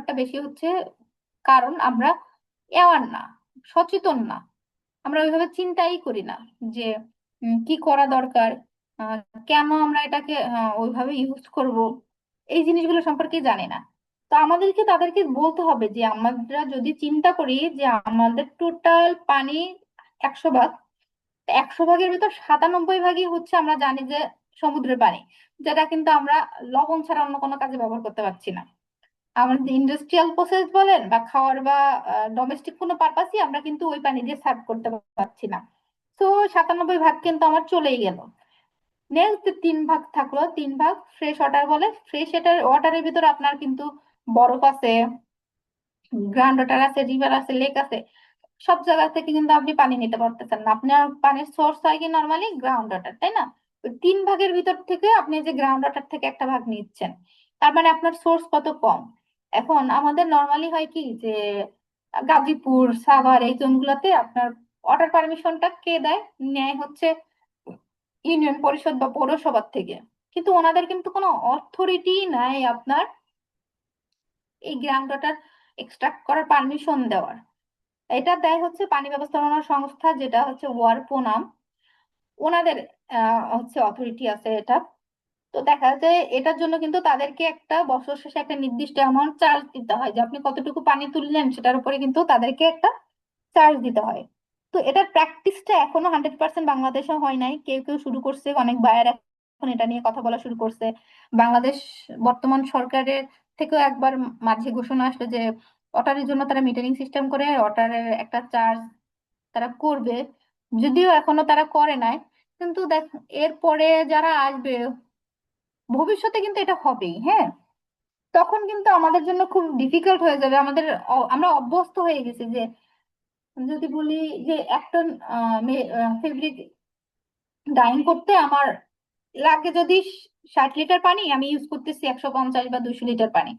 ব্যাপারটা বেশি হচ্ছে কারণ আমরা অ্যাওয়ার না, সচেতন না। আমরা ওইভাবে চিন্তাই করি না যে কি করা দরকার, আহ, কেন আমরা এটাকে ওইভাবে ইউজ করব, এই জিনিসগুলো সম্পর্কে জানি না। তো আমাদেরকে তাদেরকে বলতে হবে যে আমরা যদি চিন্তা করি যে আমাদের টোটাল পানি 100 ভাগ, 100 ভাগের ভিতর 97 ভাগই হচ্ছে আমরা জানি যে সমুদ্রের পানি, যেটা কিন্তু আমরা লবণ ছাড়া অন্য কোনো কাজে ব্যবহার করতে পারছি না। আমাদের ইন্ডাস্ট্রিয়াল প্রসেস বলেন বা খাওয়ার বা ডোমেস্টিক কোনো পারপাসই আমরা কিন্তু ওই পানি দিয়ে সার্ভ করতে পারছি না। তো 97 ভাগ কিন্তু আমার চলেই গেল। নেক্সট 3 ভাগ থাকলো, 3 ভাগ ফ্রেশ ওয়াটার বলে। ফ্রেশ ওয়াটারের ভিতর আপনার কিন্তু বরফ আছে, গ্রাউন্ড ওয়াটার আছে, রিভার আছে, লেক আছে। সব জায়গা থেকে কিন্তু আপনি পানি নিতে পারতেছেন না। আপনার পানির সোর্স হয় কি নর্মালি গ্রাউন্ড ওয়াটার, তাই না? ওই 3 ভাগের ভিতর থেকে আপনি যে গ্রাউন্ড ওয়াটার থেকে একটা ভাগ নিচ্ছেন, তার মানে আপনার সোর্স কত কম। এখন আমাদের নর্মালি হয় কি যে গাজীপুর, সাভার এই জোনগুলোতে আপনার ওয়াটার পারমিশনটা কে দেয়? নেয় হচ্ছে ইউনিয়ন পরিষদ বা পৌরসভার থেকে। কিন্তু ওনাদের কিন্তু কোনো অথরিটি নাই আপনার এই গ্রাউন্ড ওয়াটার এক্সট্রাক্ট করার পারমিশন দেওয়ার। এটা দেয় হচ্ছে পানি ব্যবস্থাপনা সংস্থা, যেটা হচ্ছে ওয়ারপো নাম, ওনাদের হচ্ছে অথরিটি আছে এটা। তো দেখা যায় এটার জন্য কিন্তু তাদেরকে একটা বছর শেষে একটা নির্দিষ্ট অ্যামাউন্ট চার্জ দিতে হয়, যে আপনি কতটুকু পানি তুললেন সেটার উপরে কিন্তু তাদেরকে একটা চার্জ দিতে হয়। তো এটার প্র্যাকটিসটা এখনো 100% বাংলাদেশে হয় নাই, কেউ কেউ শুরু করছে, অনেক বায়ার এখন এটা নিয়ে কথা বলা শুরু করছে। বাংলাদেশ বর্তমান সরকারের থেকেও একবার মাঝে ঘোষণা আসলো যে ওয়াটারের জন্য তারা মিটারিং সিস্টেম করে ওয়াটারের একটা চার্জ তারা করবে। যদিও এখনো তারা করে নাই, কিন্তু দেখ এরপরে যারা আসবে ভবিষ্যতে কিন্তু এটা হবেই, হ্যাঁ। তখন কিন্তু আমাদের জন্য খুব ডিফিকাল্ট হয়ে যাবে। আমরা অভ্যস্ত হয়ে গেছি যে যদি বলি যে একটা ফেব্রিক ডাইং করতে আমার লাগে যদি 60 লিটার পানি, আমি ইউজ করতেছি 150 বা 200 লিটার পানি।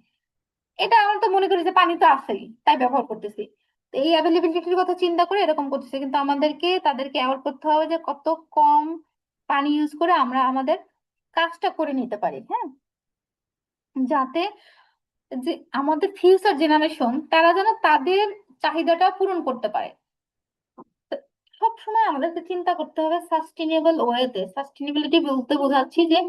এটা আমরা তো মনে করি যে পানি তো আছেই তাই ব্যবহার করতেছি। তো এই অ্যাভেলেবিলিটির কথা চিন্তা করে এরকম করতেছে, কিন্তু আমাদেরকে তাদেরকে অ্যাভয়েড করতে হবে যে কত কম পানি ইউজ করে আমরা আমাদের কাজটা করে নিতে পারি, হ্যাঁ। যাতে যে আমাদের ফিউচার জেনারেশন তারা যেন তাদের চাহিদাটা পূরণ করতে পারে। সব সময় আমাদেরকে চিন্তা করতে হবে সাস্টেনেবল ওয়েতে। সাস্টেনেবিলিটি বলতে বোঝাচ্ছি যে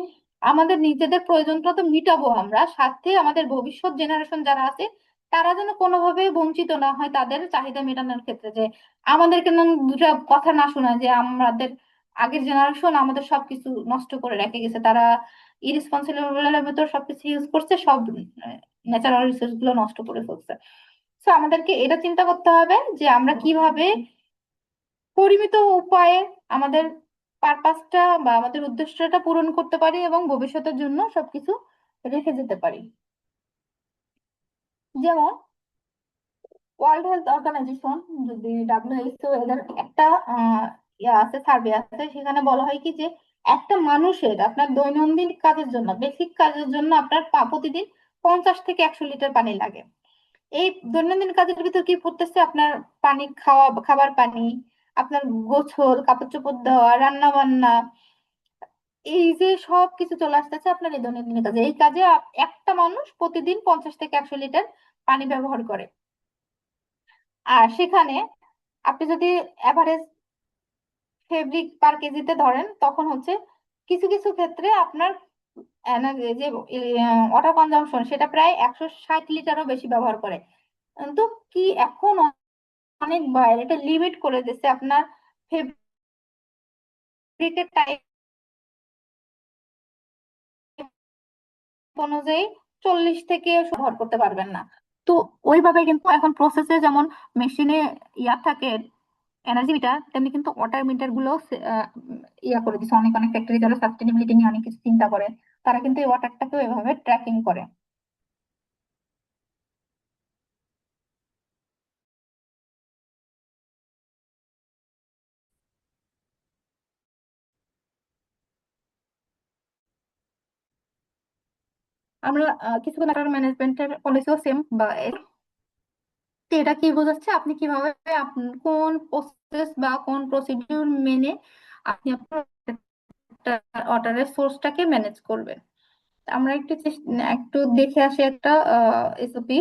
আমাদের নিজেদের প্রয়োজনটা তো মিটাবো আমরা, সাথে আমাদের ভবিষ্যৎ জেনারেশন যারা আছে তারা যেন কোনোভাবে বঞ্চিত না হয় তাদের চাহিদা মেটানোর ক্ষেত্রে। যে আমাদেরকে যেন দুটা কথা না শোনায় যে আমাদের আগের জেনারেশন আমাদের সবকিছু নষ্ট করে রেখে গেছে, তারা ইরেসপন্সিবল ভেতর সবকিছু ইউজ করছে, সব ন্যাচারাল রিসোর্স গুলো নষ্ট করে ফেলছে। তো আমাদেরকে এটা চিন্তা করতে হবে যে আমরা কিভাবে পরিমিত উপায়ে আমাদের পারপাসটা বা আমাদের উদ্দেশ্যটা পূরণ করতে পারি এবং ভবিষ্যতের জন্য সবকিছু রেখে যেতে পারি। যেমন ওয়ার্ল্ড হেলথ অর্গানাইজেশন, যদি WHO, এদের একটা ইয়ে আছে, সার্ভে আছে, সেখানে বলা হয় কি যে একটা মানুষের আপনার দৈনন্দিন কাজের জন্য, বেসিক কাজের জন্য আপনার প্রতিদিন 50 থেকে 100 লিটার পানি লাগে। এই দৈনন্দিন কাজের ভিতর কি পড়তেছে আপনার পানি, খাবার পানি, আপনার গোসল, কাপড় চোপড় ধোয়া, রান্না বান্না, এই যে সব কিছু চলে আসতেছে আপনার এই দৈনন্দিন কাজে। এই কাজে একটা মানুষ প্রতিদিন 50 থেকে 100 লিটার পানি ব্যবহার করে। আর সেখানে আপনি যদি অ্যাভারেজ ফেব্রিক পার কেজিতে ধরেন, তখন হচ্ছে কিছু কিছু ক্ষেত্রে আপনার যে ওয়াটার কনজাম্পশন সেটা প্রায় 160 লিটারও বেশি ব্যবহার করে। কিন্তু কি এখন অনেক বাইরে এটা লিমিট করে দিচ্ছে আপনার ফেব্রিকের টাইপ অনুযায়ী 40 থেকে ব্যবহার করতে পারবেন না। তো ওইভাবে কিন্তু এখন প্রসেসে যেমন মেশিনে ইয়া থাকে এনার্জি মিটার, তেমনি কিন্তু ওয়াটার মিটার গুলো ইয়া করে দিচ্ছে। অনেক অনেক ফ্যাক্টরি যারা সাস্টেনেবিলিটি নিয়ে অনেক কিছু চিন্তা করে, তারা কিন্তু এই ওয়াটারটাকেও এভাবে ট্র্যাকিং করে। আমরা কিছুক্ষণ ওয়াটার ম্যানেজমেন্টের পলিসিও সেম বা তো এটা কি বোঝাচ্ছে আপনি কিভাবে কোন প্রসেস বা কোন প্রসিডিউর মেনে আপনি আপনার ওয়াটারের সোর্সটাকে ম্যানেজ করবেন। আমরা একটু একটু দেখে আসি একটা এসওপি।